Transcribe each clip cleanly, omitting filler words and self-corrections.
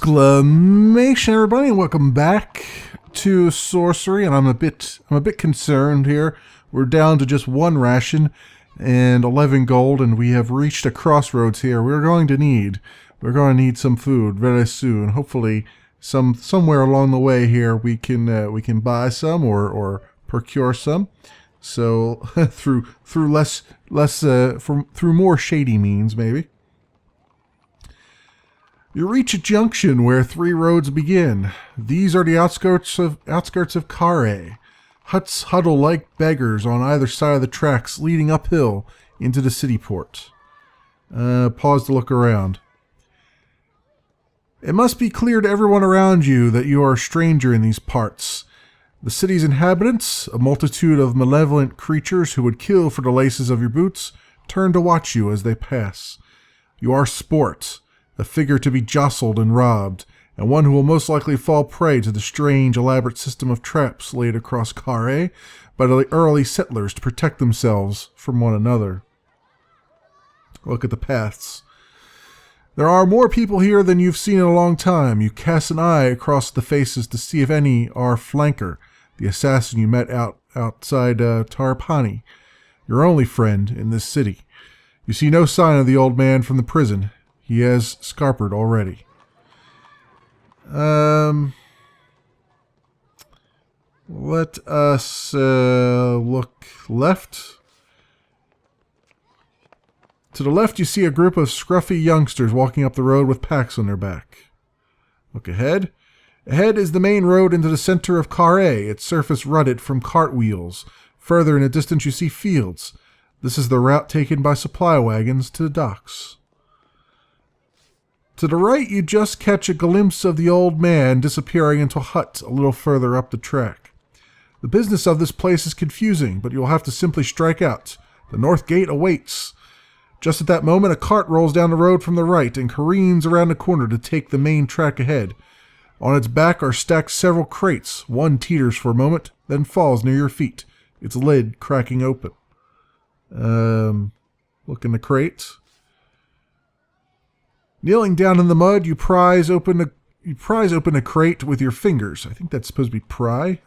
Exclamation, everybody, and welcome back to Sorcery. And I'm a bit concerned here. We're down to just one ration and 11 gold, and we have reached a crossroads here. We're going to need some food very soon. Hopefully, somewhere along the way here we can buy some or procure some. So through more shady means, maybe. You reach a junction where three roads begin. These are the outskirts of Kare. Huts huddle like beggars on either side of the tracks leading uphill into the city port. Pause to look around. It must be clear to everyone around you that you are a stranger in these parts. The city's inhabitants, a multitude of malevolent creatures who would kill for the laces of your boots, turn to watch you as they pass. You are sport, a figure to be jostled and robbed, and one who will most likely fall prey to the strange, elaborate system of traps laid across Kare by the early settlers to protect themselves from one another. Look at the paths. There are more people here than you've seen in a long time. You cast an eye across the faces to see if any are Flanker, the assassin you met outside Tarapani, your only friend in this city. You see no sign of the old man from the prison. He has scarpered already. Let us look left. To the left, you see a group of scruffy youngsters walking up the road with packs on their back. Look ahead. Ahead is the main road into the center of Kare, its surface rutted from cartwheels. Further in the distance, you see fields. This is the route taken by supply wagons to the docks. To the right, you just catch a glimpse of the old man disappearing into a hut a little further up the track. The business of this place is confusing, but you'll have to simply strike out. The north gate awaits. Just at that moment, a cart rolls down the road from the right and careens around the corner to take the main track ahead. On its back are stacked several crates. One teeters for a moment, then falls near your feet, its lid cracking open. Look in the crate. Kneeling down in the mud, you prise open a crate with your fingers. I think that's supposed to be pry.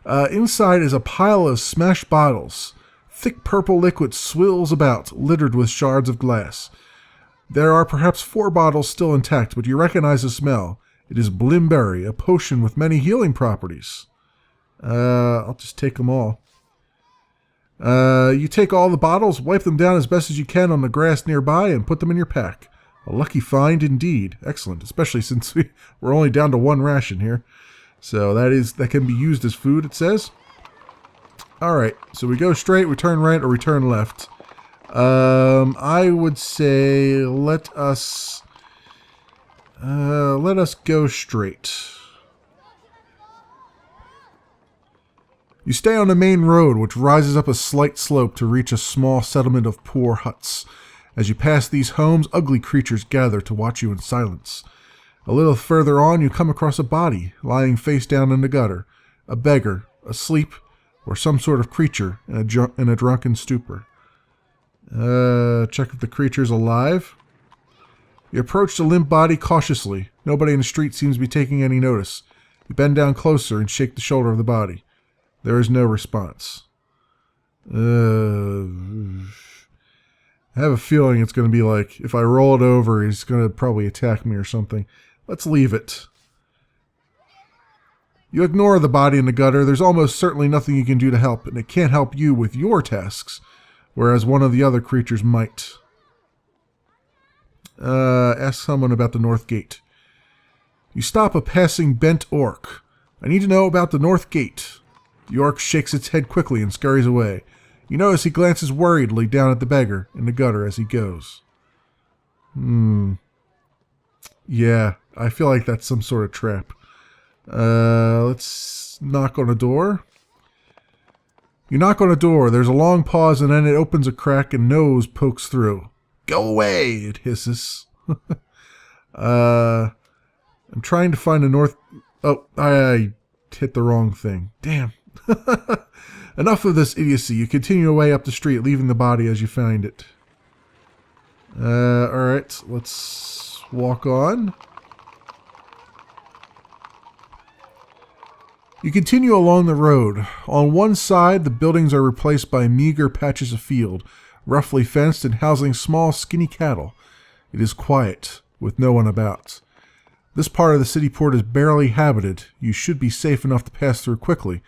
Inside is a pile of smashed bottles. Thick purple liquid swills about, littered with shards of glass. There are perhaps 4 bottles still intact, but you recognize the smell. It is Blimberry, a potion with many healing properties. I'll just take them all. You take all the bottles, wipe them down as best as you can on the grass nearby, and put them in your pack. A lucky find indeed. Excellent, especially since we're only down to one ration here. So that can be used as food, it says. Alright, so we go straight, we turn right, or we turn left. I would say let us go straight. You stay on the main road, which rises up a slight slope to reach a small settlement of poor huts. As you pass these homes, ugly creatures gather to watch you in silence. A little further on, you come across a body, lying face down in the gutter. A beggar, asleep, or some sort of creature in a drunken stupor. Check if the creature's alive. You approach the limp body cautiously. Nobody in the street seems to be taking any notice. You bend down closer and shake the shoulder of the body. There is no response. I have a feeling it's going to be like, if I roll it over, he's going to probably attack me or something. Let's leave it. You ignore the body in the gutter. There's almost certainly nothing you can do to help, and it can't help you with your tasks, whereas one of the other creatures might. Ask someone about the north gate. You stop a passing bent orc. I need to know about the north gate. The orc shakes its head quickly and scurries away. You notice he glances worriedly down at the beggar in the gutter as he goes. Yeah, I feel like that's some sort of trap. Let's knock on a door. You knock on a door. There's a long pause, and then it opens a crack and nose pokes through. Go away, it hisses. I'm trying to find a north... Oh, I hit the wrong thing. Damn. Enough of this idiocy. You continue away up the street, leaving the body as you find it. Alright, let's walk on. You continue along the road. On one side, the buildings are replaced by meager patches of field, roughly fenced and housing small, skinny cattle. It is quiet, with no one about. This part of the city port is barely habited. You should be safe enough to pass through quickly.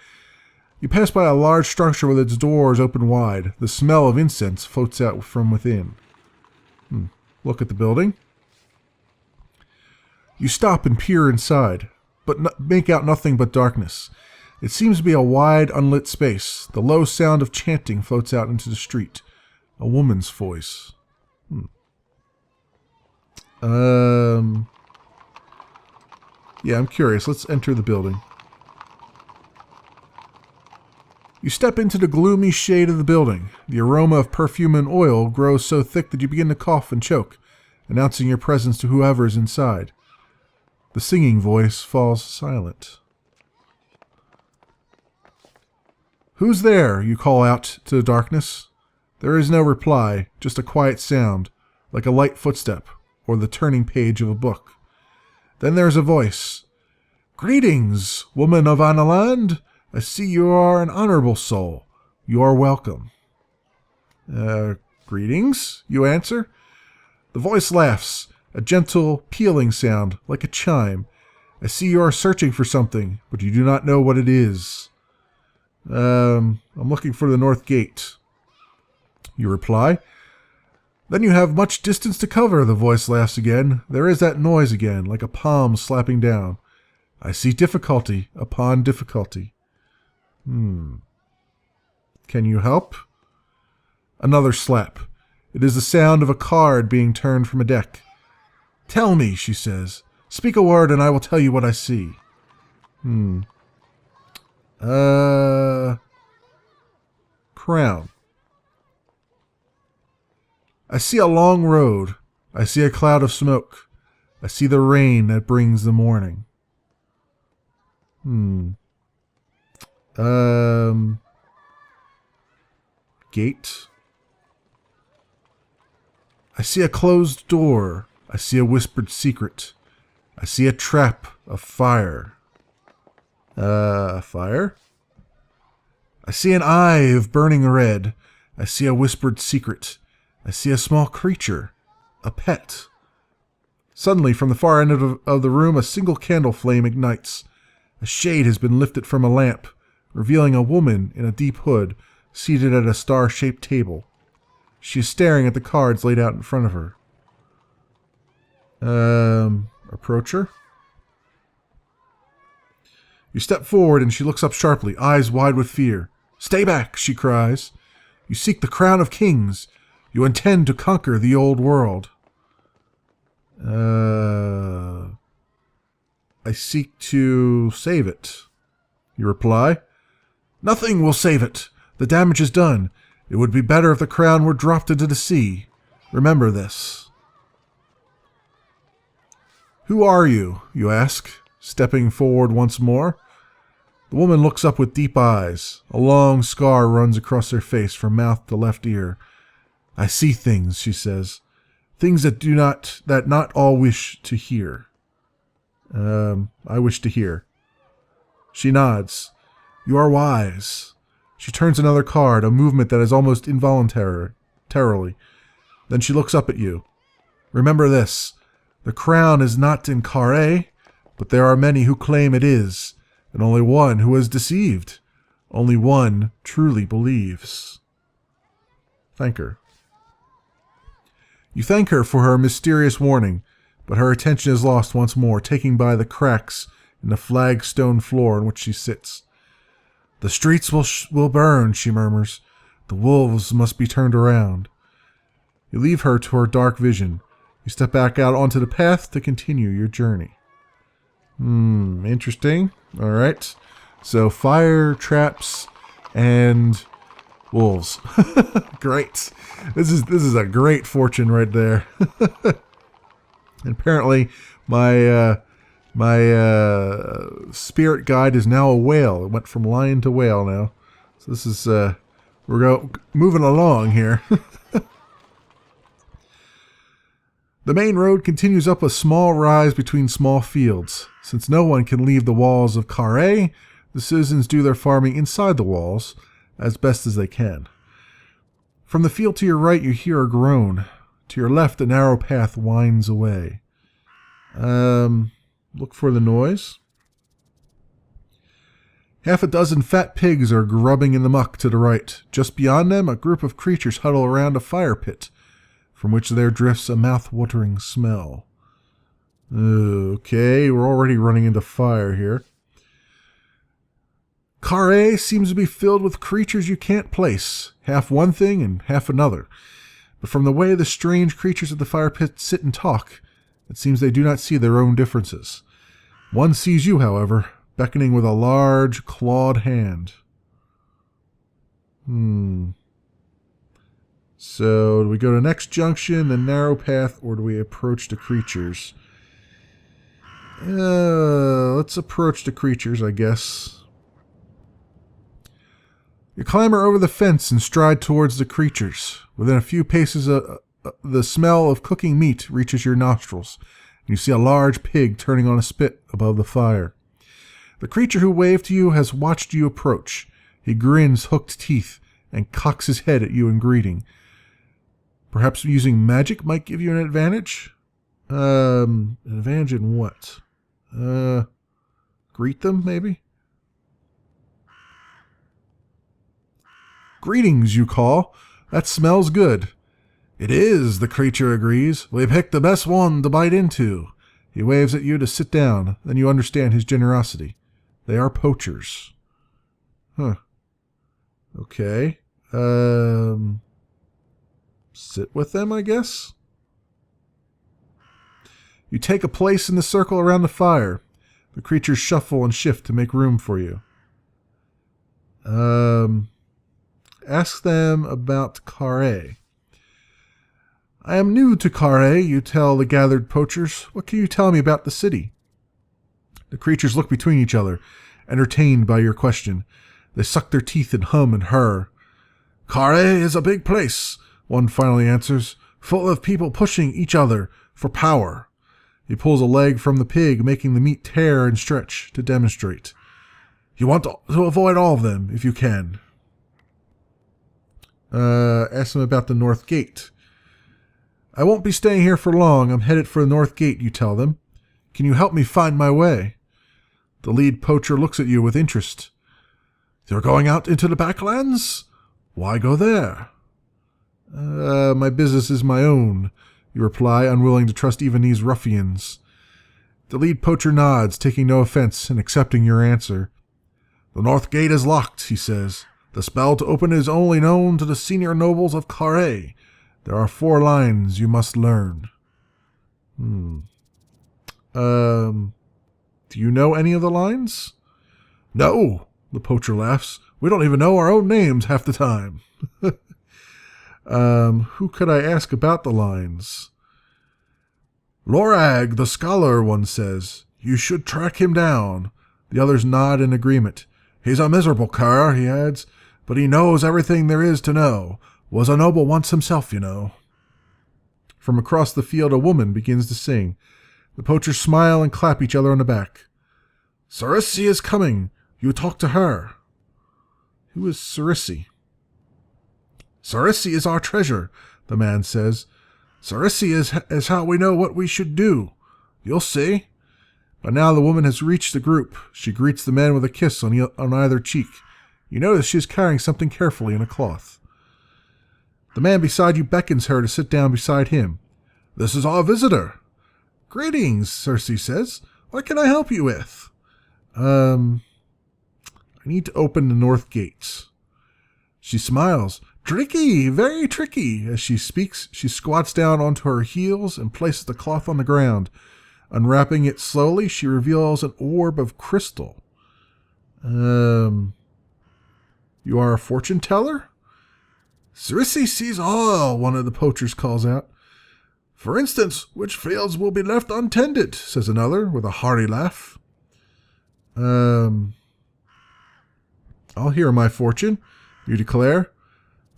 You pass by a large structure with its doors open wide. The smell of incense floats out from within. Look at the building. You stop and peer inside, but make out nothing but darkness. It seems to be a wide, unlit space. The low sound of chanting floats out into the street. A woman's voice. Yeah, I'm curious. Let's enter the building. You step into the gloomy shade of the building. The aroma of perfume and oil grows so thick that you begin to cough and choke, announcing your presence to whoever is inside. The singing voice falls silent. "Who's there?" you call out to the darkness. There is no reply, just a quiet sound, like a light footstep or the turning page of a book. Then there's a voice. "Greetings, woman of Analand. I see you are an honorable soul. You are welcome." Greetings, you answer. The voice laughs, a gentle, pealing sound, like a chime. "I see you are searching for something, but you do not know what it is." I'm looking for the north gate," you reply. "Then you have much distance to cover," the voice laughs again. There is that noise again, like a palm slapping down. "I see difficulty upon difficulty." Can you help? Another slap. It is the sound of a card being turned from a deck. "Tell me," she says. "Speak a word and I will tell you what I see." Crown. "I see a long road. I see a cloud of smoke. I see the rain that brings the morning." Gate. "I see a closed door. I see a whispered secret. I see a trap of fire." Fire? "I see an eye of burning red. I see a whispered secret. I see a small creature. A pet." Suddenly, from the far end of the room, a single candle flame ignites. A shade has been lifted from a lamp, revealing a woman in a deep hood, seated at a star-shaped table. She is staring at the cards laid out in front of her. Approach her. You step forward and she looks up sharply, eyes wide with fear. "Stay back," she cries. "You seek the crown of kings. You intend to conquer the old world." "I seek to save it," you reply. "Nothing will save it. The damage is done. It would be better if the crown were dropped into the sea. Remember this." "Who are you?" you ask, stepping forward once more. The woman looks up with deep eyes. A long scar runs across her face from mouth to left ear. "I see things," she says. "Things that not all wish to hear." I wish to hear. She nods. "You are wise." She turns another card, a movement that is almost involuntarily. Then she looks up at you. "Remember this. The crown is not in Carré, but there are many who claim it is, and only one who is deceived. Only one truly believes." Thank her. You thank her for her mysterious warning, but her attention is lost once more, taking by the cracks in the flagstone floor on which she sits. "The streets will burn," she murmurs. "The wolves must be turned around." You leave her to her dark vision. You step back out onto the path to continue your journey. Interesting. All right. So fire, traps, and wolves. Great. This is a great fortune right there. And apparently, my spirit guide is now a whale. It went from lion to whale now. So this is we're moving along here. The main road continues up a small rise between small fields. Since no one can leave the walls of Carré, The citizens do their farming inside the walls, as best as they can. From the field to your right, you hear a groan. To your left, a narrow path winds away. Look for the noise. Half a dozen fat pigs are grubbing in the muck to the right. Just beyond them, a group of creatures huddle around a fire pit, from which there drifts a mouth-watering smell. Okay, we're already running into fire here. Carré seems to be filled with creatures you can't place, half one thing and half another. But from the way the strange creatures at the fire pit sit and talk, it seems they do not see their own differences. One sees you, however, beckoning with a large, clawed hand. So, do we go to next junction, the narrow path, or do we approach the creatures? Let's approach the creatures, I guess. You clamber over the fence and stride towards the creatures. Within a few paces, the smell of cooking meat reaches your nostrils. You see a large pig turning on a spit above the fire. The creature who waved to you has watched you approach. He grins hooked teeth and cocks his head at you in greeting. Perhaps using magic might give you an advantage? An advantage in what? Greet them, maybe? Greetings, you call. That smells good. It is, the creature agrees. We picked the best one to bite into. He waves at you to sit down, then you understand his generosity. They are poachers. Huh. Okay. Sit with them, I guess? You take a place in the circle around the fire. The creatures shuffle and shift to make room for you. Ask them about Carré. I am new to Carré, you tell the gathered poachers. What can you tell me about the city? The creatures look between each other, entertained by your question. They suck their teeth and hum and hurr. Carré is a big place, one finally answers, full of people pushing each other for power. He pulls a leg from the pig, making the meat tear and stretch to demonstrate. You want to avoid all of them, if you can. Ask them about the North Gate. I won't be staying here for long. I'm headed for the North Gate, you tell them. Can you help me find my way? The lead poacher looks at you with interest. You're going out into the backlands? Why go there? My business is my own, you reply, unwilling to trust even these ruffians. The lead poacher nods, taking no offense and accepting your answer. The North Gate is locked, he says. The spell to open is only known to the senior nobles of Carré. There are 4 lines you must learn. Do you know any of the lines? No, the poacher laughs. We don't even know our own names half the time. Who could I ask about the lines? Lorag, the scholar, one says. You should track him down. The others nod in agreement. He's a miserable cur, he adds, but he knows everything there is to know. Was a noble once himself, you know. From across the field a woman begins to sing. The poachers smile and clap each other on the back. Sorcery is coming. You talk to her. Who is Sorcery? Sorcery is our treasure, the man says. Sorcery is how we know what we should do. You'll see. By now the woman has reached the group. She greets the men with a kiss on either cheek. You notice she is carrying something carefully in a cloth. The man beside you beckons her to sit down beside him. This is our visitor. Greetings, Sorcery says. What can I help you with? I need to open the north gates. She smiles. Tricky, very tricky. As she speaks, she squats down onto her heels and places the cloth on the ground. Unwrapping it slowly, she reveals an orb of crystal. You are a fortune teller? Sorcery sees all, one of the poachers calls out. For instance, which fields will be left untended, says another with a hearty laugh. I'll hear my fortune, you declare.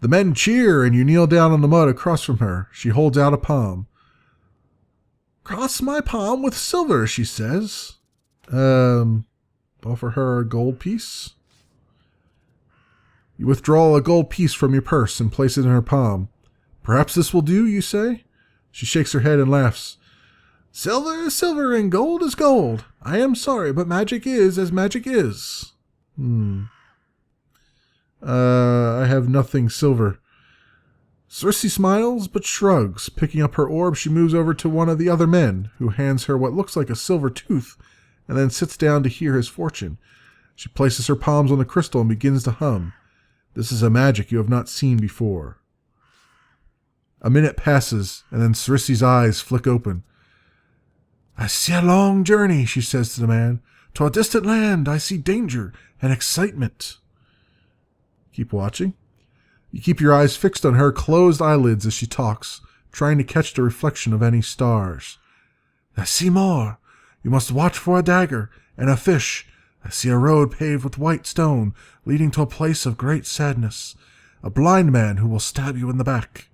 The men cheer and you kneel down on the mud across from her. She holds out a palm. Cross my palm with silver, she says. Offer her a gold piece. You withdraw a gold piece from your purse and place it in her palm. Perhaps this will do, you say? She shakes her head and laughs. Silver is silver and gold is gold. I am sorry, but magic is as magic is. I have nothing silver. Sorcery smiles, but shrugs. Picking up her orb, she moves over to one of the other men, who hands her what looks like a silver tooth, and then sits down to hear his fortune. She places her palms on the crystal and begins to hum. This is a magic you have not seen before. A minute passes, and then Sorcery's eyes flick open. I see a long journey, she says to the man. To a distant land, I see danger and excitement. Keep watching. You keep your eyes fixed on her closed eyelids as she talks, trying to catch the reflection of any stars. I see more. You must watch for a dagger and a fish. I see a road paved with white stone, leading to a place of great sadness. A blind man who will stab you in the back.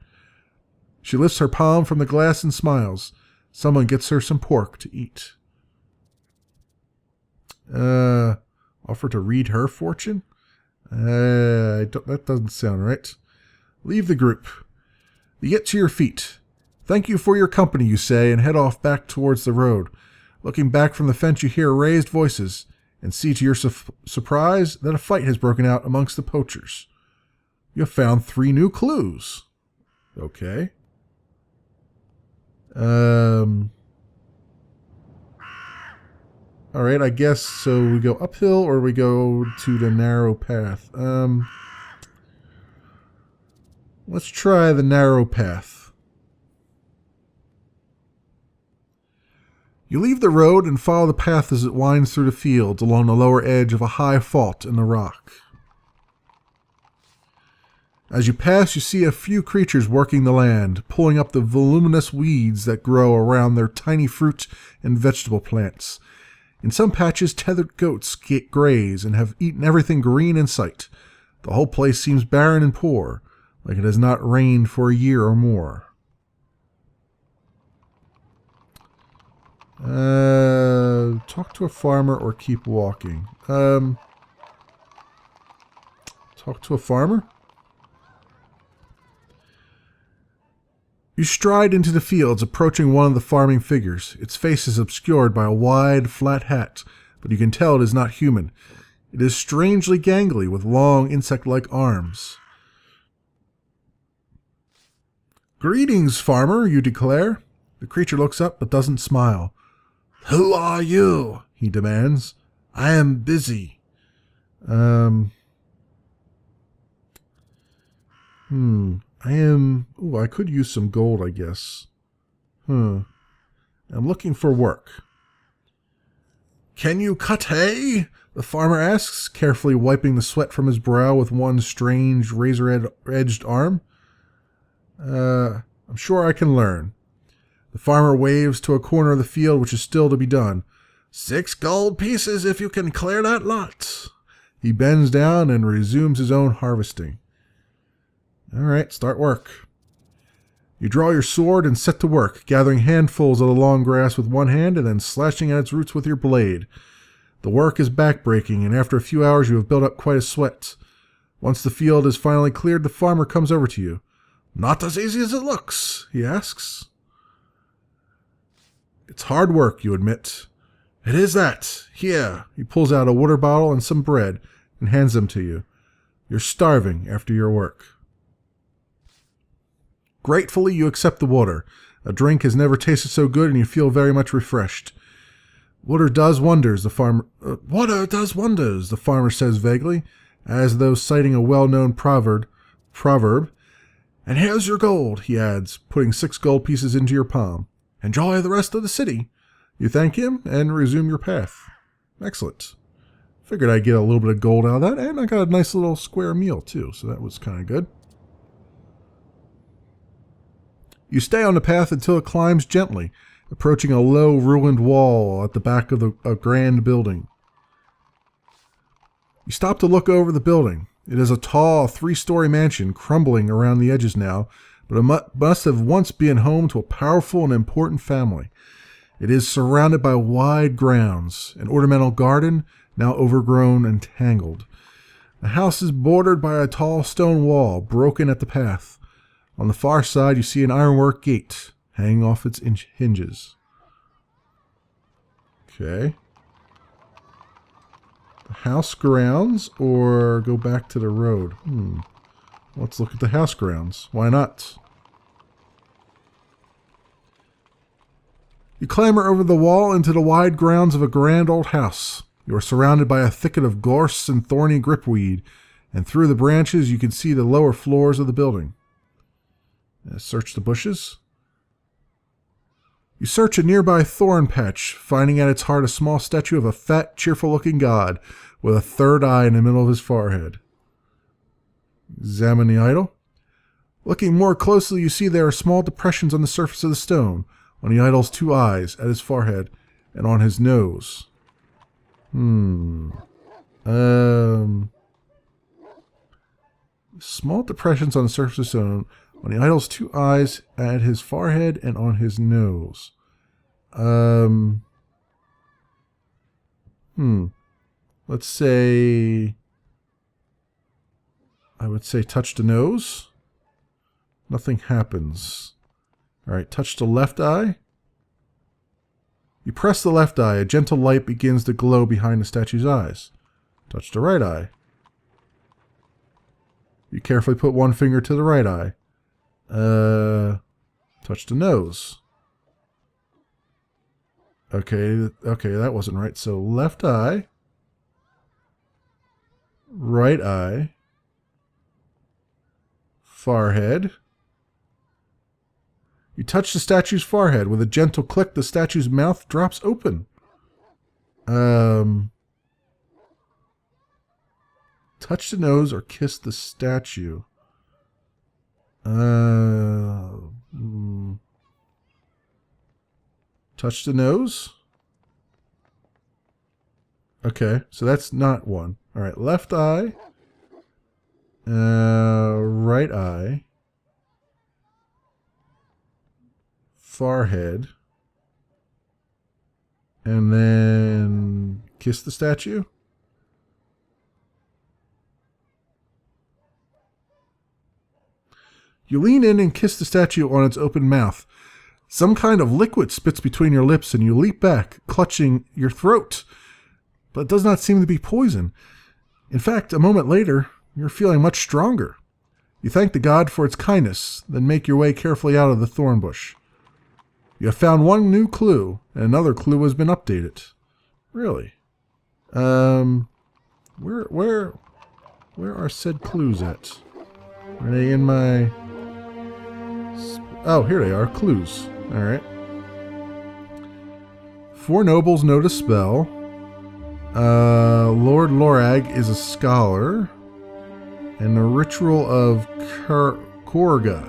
She lifts her palm from the glass and smiles. Someone gets her some pork to eat. Offer to read her fortune? That doesn't sound right. Leave the group. You get to your feet. Thank you for your company, you say, and head off back towards the road. Looking back from the fence, you hear raised voices, and see to your surprise that a fight has broken out amongst the poachers. You have found 3 new clues. Okay. Alright, I guess, so we go uphill or we go to the narrow path. Let's try the narrow path. You leave the road and follow the path as it winds through the fields along the lower edge of a high fault in the rock. As you pass, you see a few creatures working the land, pulling up the voluminous weeds that grow around their tiny fruit and vegetable plants. In some patches, tethered goats graze and have eaten everything green in sight. The whole place seems barren and poor, like it has not rained for a year or more. Talk to a farmer or keep walking. Talk to a farmer? You stride into the fields, approaching one of the farming figures. Its face is obscured by a wide, flat hat, but you can tell it is not human. It is strangely gangly, with long, insect-like arms. Greetings, farmer, you declare. The creature looks up, but doesn't smile. Who are you? He demands. I am busy. I could use some gold, I guess. I'm looking for work. Can you cut hay? The farmer asks, carefully wiping the sweat from his brow with one strange razor-edged arm. I'm sure I can learn. The farmer waves to a corner of the field which is still to be done. 6 gold pieces if you can clear that lot. He bends down and resumes his own harvesting. All right, start work. You draw your sword and set to work, gathering handfuls of the long grass with one hand and then slashing at its roots with your blade. The work is back-breaking, and after a few hours you have built up quite a sweat. Once the field is finally cleared, the farmer comes over to you. Not as easy as it looks, he asks. It's hard work, you admit. It is that. Here. He pulls out a water bottle and some bread and hands them to you. You're starving after your work. Gratefully, you accept the water. A drink has never tasted so good, and you feel very much refreshed. Water does wonders, the farmer says vaguely, as though citing a well-known proverb. And here's your gold, he adds, putting 6 gold pieces into your palm. Enjoy the rest of the city. You thank him and resume your path. Excellent. Figured I'd get a little bit of gold out of that, and I got a nice little square meal, too, so that was kind of good. You stay on the path until it climbs gently, approaching a low, ruined wall at the back of a grand building. You stop to look over the building. It is a tall, 3-story mansion, crumbling around the edges now, but it must have once been home to a powerful and important family. It is surrounded by wide grounds, an ornamental garden, now overgrown and tangled. The house is bordered by a tall stone wall, broken at the path. On the far side, you see an ironwork gate hanging off its hinges. Okay. The house grounds, or go back to the road? Let's look at the house grounds. Why not? You clamber over the wall into the wide grounds of a grand old house. You are surrounded by a thicket of gorse and thorny gripweed, and through the branches you can see the lower floors of the building. Search the bushes. You search a nearby thorn patch, finding at its heart a small statue of a fat, cheerful-looking god with a third eye in the middle of his forehead. Examine the idol. Looking more closely, you see there are small depressions on the surface of the stone, on the idol's 2 eyes, at his forehead, and on his nose. Small depressions on the surface of the stone, on the idol's 2 eyes, at his forehead, and on his nose. Let's say... I would say touch the nose. Nothing happens. Alright, touch the left eye. You press the left eye. A gentle light begins to glow behind the statue's eyes. Touch the right eye. You carefully put one finger to the right eye. Touch the nose. Okay, that wasn't right. So left eye. Right eye. Forehead. You touch the statue's forehead. With a gentle click, the statue's mouth drops open. Touch the nose or kiss the statue. Touch the nose. Okay, so that's not one. All right, left eye. Right eye. Forehead. And then kiss the statue. You lean in and kiss the statue on its open mouth. Some kind of liquid spits between your lips and you leap back, clutching your throat. But it does not seem to be poison. In fact, a moment later, you're feeling much stronger. You thank the god for its kindness, then make your way carefully out of the thorn bush. You have found one new clue, and another clue has been updated. Really? Where are said clues at? Are they in my... Oh, here they are. Clues. Alright. 4 nobles know to spell. Lord Lorag is a scholar. And the ritual of Korga.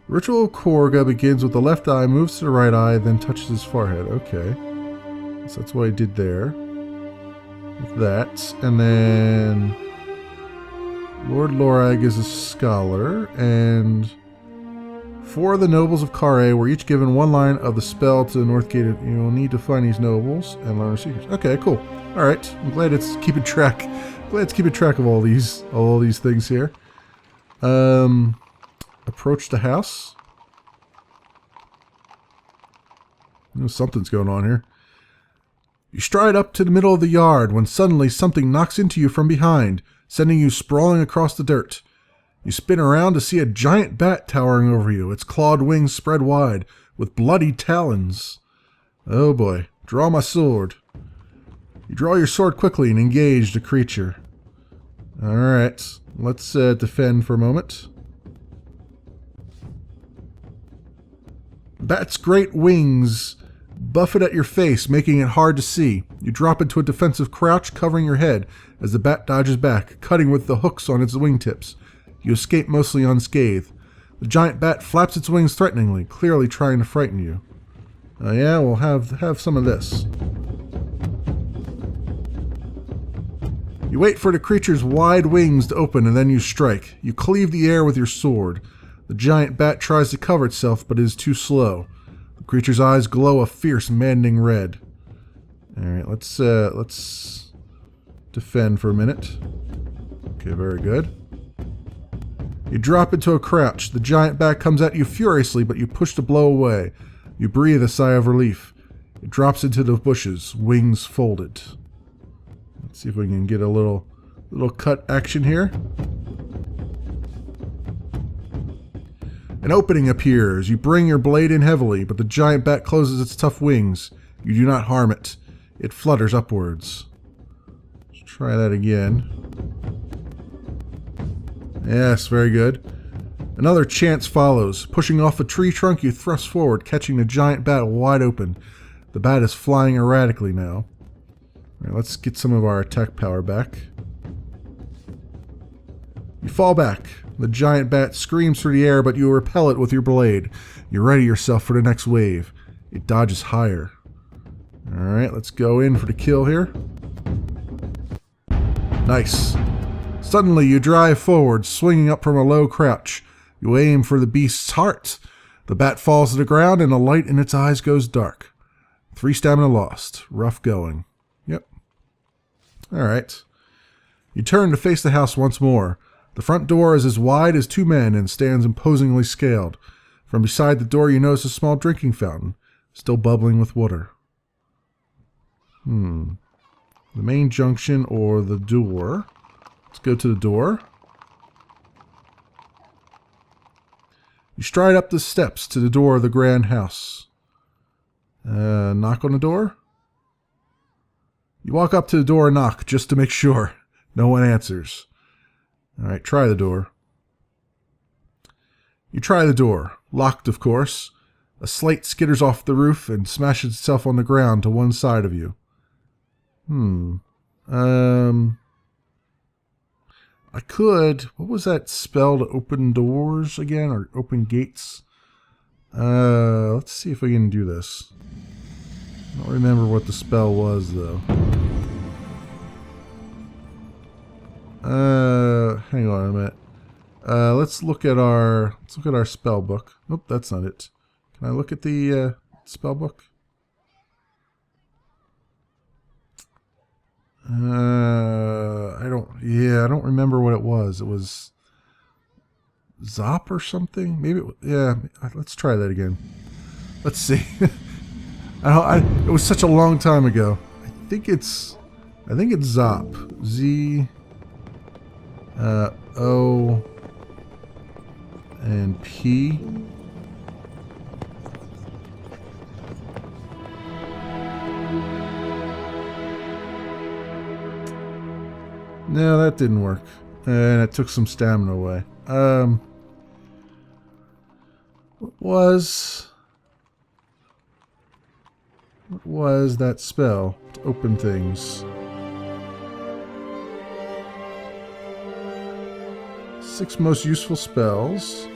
Ritual of Korga begins with the left eye, moves to the right eye, then touches his forehead. Okay. So that's what I did there. With that. And then... Lord Lorag is a scholar, and 4 of the nobles of Kare were each given 1 line of the spell to the north gate. You will need to find these nobles and learn their secrets. Okay, cool. All right, I'm glad it's keeping track. Glad it's keeping track of all these things here. Approach the house. Something's going on here. You stride up to the middle of the yard when suddenly something knocks into you from behind, sending you sprawling across the dirt. You spin around to see a giant bat towering over you, its clawed wings spread wide, with bloody talons. Oh boy, draw my sword. You draw your sword quickly and engage the creature. Alright, let's defend for a moment. The bat's great wings buffet at your face, making it hard to see. You drop into a defensive crouch, covering your head, as the bat dodges back, cutting with the hooks on its wingtips. You escape mostly unscathed. The giant bat flaps its wings threateningly, clearly trying to frighten you. Yeah, we'll have some of this. You wait for the creature's wide wings to open, and then you strike. You cleave the air with your sword. The giant bat tries to cover itself, but is too slow. The creature's eyes glow a fierce, maddening red. Alright, let's defend for a minute. Okay, very good. You drop into a crouch. The giant bat comes at you furiously, but you push the blow away. You breathe a sigh of relief. It drops into the bushes, wings folded. Let's see if we can get a little cut action here. An opening appears. You bring your blade in heavily, but the giant bat closes its tough wings. You do not harm it. It flutters upwards. Let's try that again. Yes, very good. Another chance follows. Pushing off a tree trunk, you thrust forward, catching the giant bat wide open. The bat is flying erratically now. Alright, let's get some of our attack power back. You fall back. The giant bat screams through the air, but you repel it with your blade. You ready yourself for the next wave. It dodges higher. Alright, let's go in for the kill here. Nice. Suddenly, you drive forward, swinging up from a low crouch. You aim for the beast's heart. The bat falls to the ground, and the light in its eyes goes dark. 3 stamina lost. Rough going. Yep. Alright. You turn to face the house once more. The front door is as wide as 2 men and stands imposingly scaled. From beside the door, you notice a small drinking fountain, still bubbling with water. The main junction or the door? Let's go to the door. You stride up the steps to the door of the grand house. Knock on the door? You walk up to the door and knock, just to make sure. No one answers. Alright, try the door. You try the door. Locked, of course. A slate skitters off the roof and smashes itself on the ground to one side of you. I could... What was that spell to open doors again? Or open gates? Let's see if we can do this. I don't remember what the spell was, though. Hang on a minute. Let's look at our spell book. Nope, that's not it. Can I look at the spell book? I don't remember what it was. It was Zop or something? Maybe let's try that again. Let's see. It was such a long time ago. I think it's Zop. Z O and P. No, that didn't work. And it took some stamina away. What was that spell to open things? 6 most useful spells.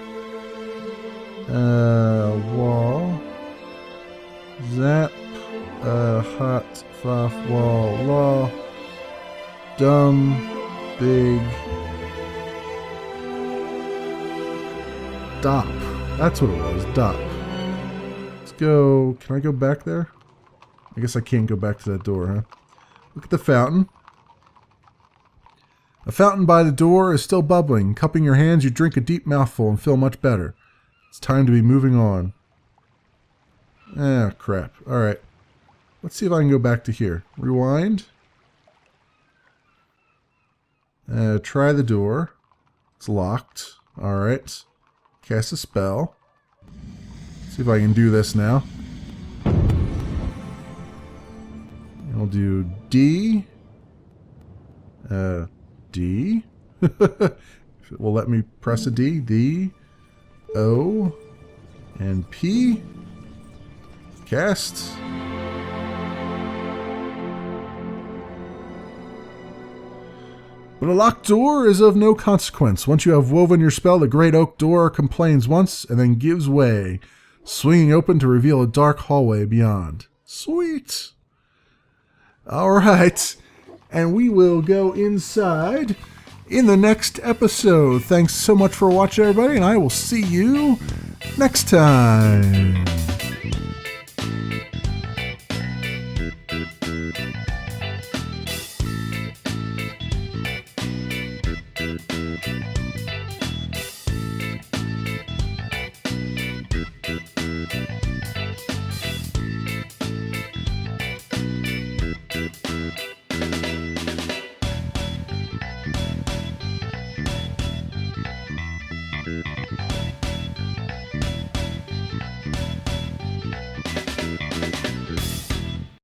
Wall. Zap. Hot. Fluff. Wall. Law. Dumb. Big. DOP. That's what it was. DOP. Let's go. Can I go back there? I guess I can't go back to that door, huh? Look at the fountain. A fountain by the door is still bubbling. Cupping your hands, you drink a deep mouthful and feel much better. It's time to be moving on. Ah, crap. Alright. Let's see if I can go back to here. Rewind. Try the door. It's locked. Alright. Cast a spell. See if I can do this now. I'll do D. D. If it will let me press a D. D. O. And P. Cast. But a locked door is of no consequence. Once you have woven your spell, the great oak door complains once and then gives way, swinging open to reveal a dark hallway beyond. Sweet. Alright, and we will go inside in the next episode. Thanks so much for watching, everybody, and I will see you next time.